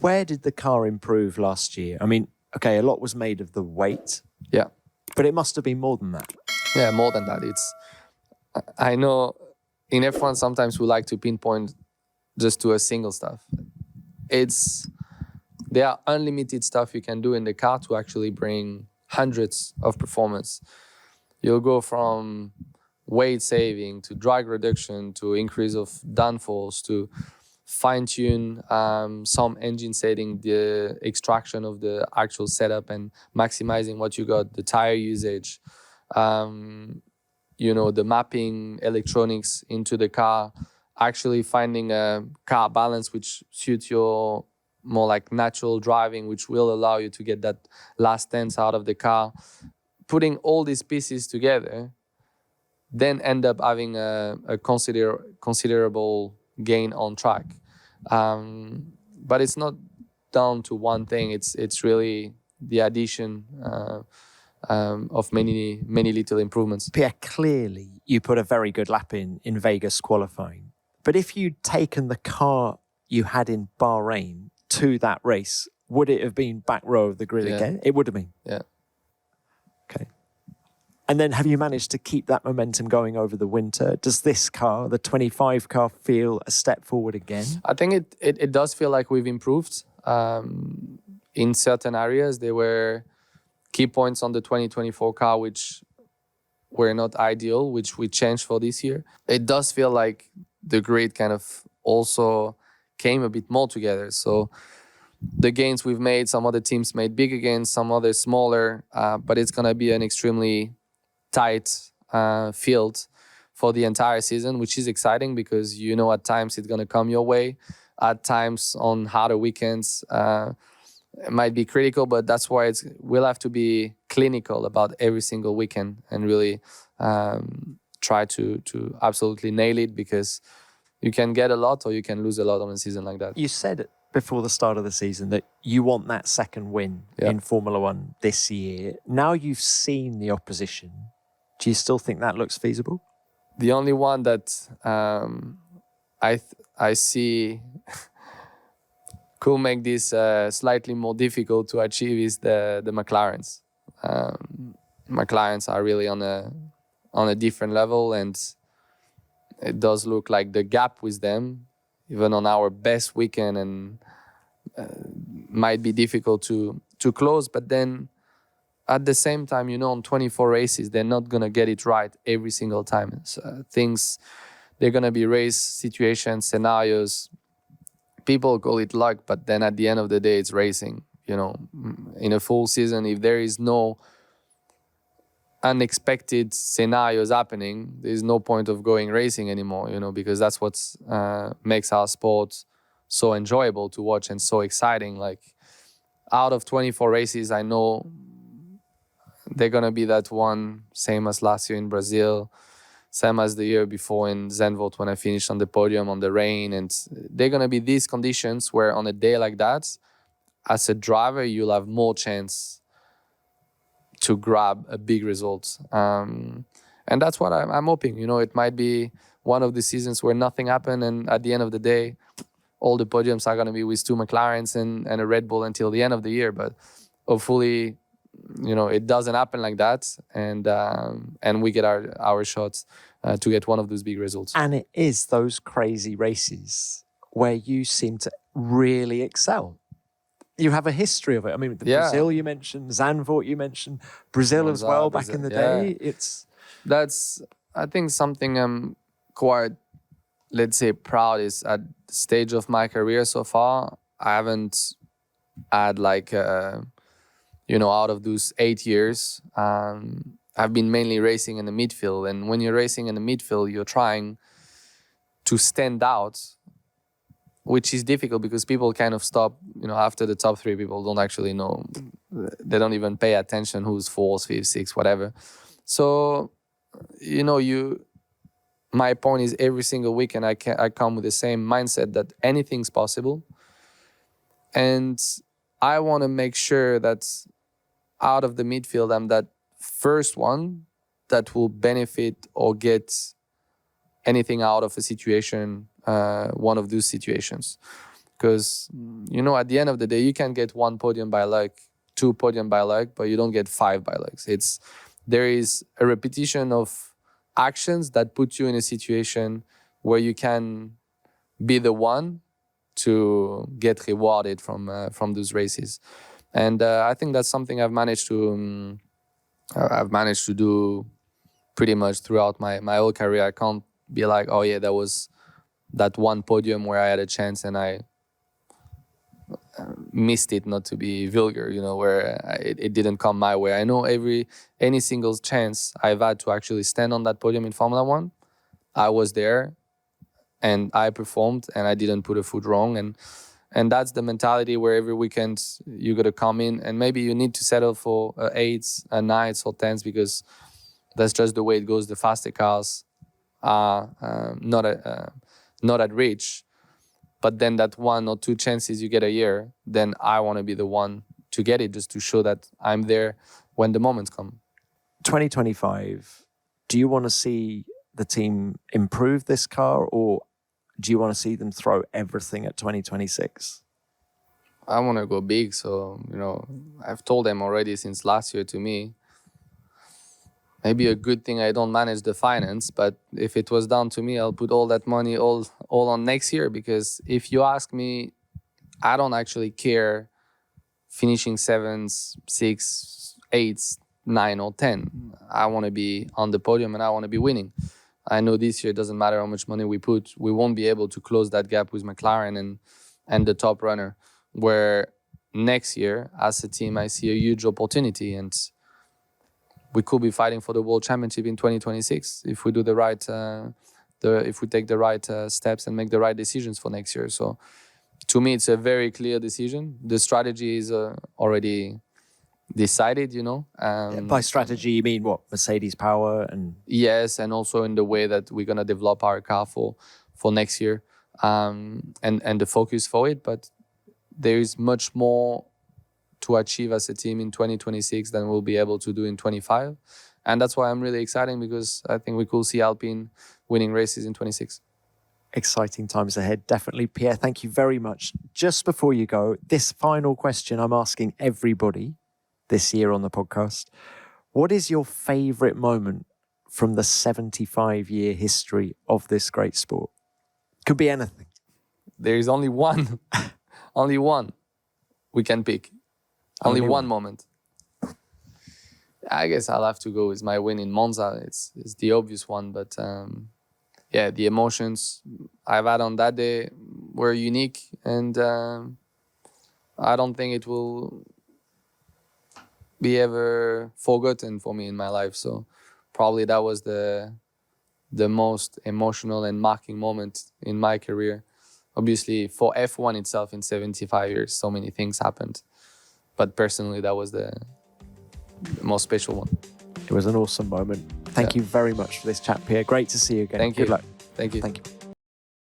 Where did the car improve last year? I mean, okay, a lot was made of the weight. Yeah. But it must have been more than that. Yeah, more than that. I know in F1 sometimes we like to pinpoint just to a single stuff. There are unlimited stuff you can do in the car to actually bring hundreds of performance. You'll go from weight saving to drag reduction to increase of downforce to fine-tune some engine setting, the extraction of the actual setup and maximizing what you got, the tire usage, the mapping electronics into the car, actually finding a car balance which suits your more like natural driving, which will allow you to get that last tenths out of the car. Putting all these pieces together, then end up having a considerable gain on track. But it's not down to one thing. It's really the addition of many little improvements. Pierre, clearly you put a very good lap in Vegas qualifying. But if you'd taken the car you had in Bahrain to that race, would it have been back row of the grid again? It would have been. Yeah. Okay. And then have you managed to keep that momentum going over the winter? Does this car, the 25 car, feel a step forward again? I think it does feel like we've improved. In certain areas, there were key points on the 2024 car which were not ideal, which we changed for this year. It does feel like the grid kind of also came a bit more together. So the gains we've made, some other teams made bigger gains, some others smaller, but it's going to be an extremely tight field for the entire season, which is exciting because at times it's going to come your way. At times on harder weekends, it might be critical, but that's why we'll have to be clinical about every single weekend and really try to absolutely nail it, because you can get a lot or you can lose a lot on a season like that. You said before the start of the season that you want that second win in Formula One this year. Now you've seen the opposition, do you still think that looks feasible? The only one that I see could make this slightly more difficult to achieve is the McLarens. McLarens are really on a different level, and it does look like the gap with them, even on our best weekend, and might be difficult to close. But then at the same time, on 24 races, they're not going to get it right every single time. So they're going to be race situations, scenarios. People call it luck, but then at the end of the day, it's racing. In a full season, if there is no unexpected scenarios happening, there's no point of going racing anymore, because that's what makes our sport so enjoyable to watch and so exciting. Like, out of 24 races, I know they're going to be that one, same as last year in Brazil, same as the year before in Zandvoort when I finished on the podium on the rain. And they're going to be these conditions where on a day like that, as a driver, you'll have more chance to grab a big result. And that's what I'm hoping. It might be one of the seasons where nothing happened, and at the end of the day, all the podiums are going to be with two McLarens and a Red Bull until the end of the year. But hopefully, it doesn't happen like that, and we get our shots to get one of those big results. And it is those crazy races where you seem to really excel. You have a history of it. I mean, Brazil you mentioned, Zandvoort you mentioned, Brazil as well back in the day. That's, I think, something I'm quite, let's say, proud is at the stage of my career so far, I haven't had out of those 8 years, I've been mainly racing in the midfield. And when you're racing in the midfield, you're trying to stand out, which is difficult because people kind of stop, after the top three, people don't actually know. They don't even pay attention who's fourth, fifth, sixth, whatever. So, my point is every single weekend I come with the same mindset that anything's possible. And I want to make sure that out of the midfield, I'm that first one that will benefit or get anything out of a situation, one of those situations. Because, you know, at the end of the day, you can get 1 podium by luck, 2 podium by luck, but you don't get 5 by luck. There is a repetition of actions that put you in a situation where you can be the one to get rewarded from those races. And I think that's something I've managed to do pretty much throughout my whole career. I can't be like, oh yeah, that was that 1 podium where I had a chance and I missed it, not to be vulgar, you know, where it didn't come my way. I know any single chance I've had to actually stand on that podium in Formula One, I was there and I performed and I didn't put a foot wrong. And that's the mentality where every weekend you got to come in and maybe you need to settle for 8s and 9s or 10s because that's just the way it goes. The faster cars are not at reach. But then that 1 or 2 chances you get a year, then I want to be the one to get it just to show that I'm there when the moments come. 2025, do you want to see the team improve this car or do you want to see them throw everything at 2026? I want to go big. So, you know, I've told them already since last year to me, maybe a good thing I don't manage the finance, but if it was down to me, I'll put all that money all on next year. Because if you ask me, I don't actually care finishing 7s, 6, 8s, 9 or 10. I want to be on the podium and I want to be winning. I know this year it doesn't matter how much money we put, we won't be able to close that gap with McLaren and the top runner. Where next year, as a team, I see a huge opportunity and we could be fighting for the World Championship in 2026 if we do the right, if we take the right steps and make the right decisions for next year. So, to me, it's a very clear decision. The strategy is already decided, you know. By strategy, you mean what? Mercedes power and... Yes, and also in the way that we're gonna develop our car for next year, and the focus for it. But there is much more to achieve as a team in 2026 than we'll be able to do in 25. And that's why I'm really excited, because I think we could see Alpine winning races in 26. Exciting times ahead, definitely. Pierre, thank you very much. Just before you go, this final question I'm asking everybody this year on the podcast. What is your favorite moment from the 75-year history of this great sport? Could be anything. There is only one. Only one we can pick. Only one moment. I guess I'll have to go with my win in Monza. It's the obvious one, but yeah, the emotions I've had on that day were unique, and I don't think it will be ever forgotten for me in my life. So probably that was the most emotional and marking moment in my career. Obviously, for F1 itself in 75 years, so many things happened. But personally, that was the most special one. It was an awesome moment. Thank you very much for this chat, Pierre. Great to see you again. Thank you. Good luck. Thank you. Thank you.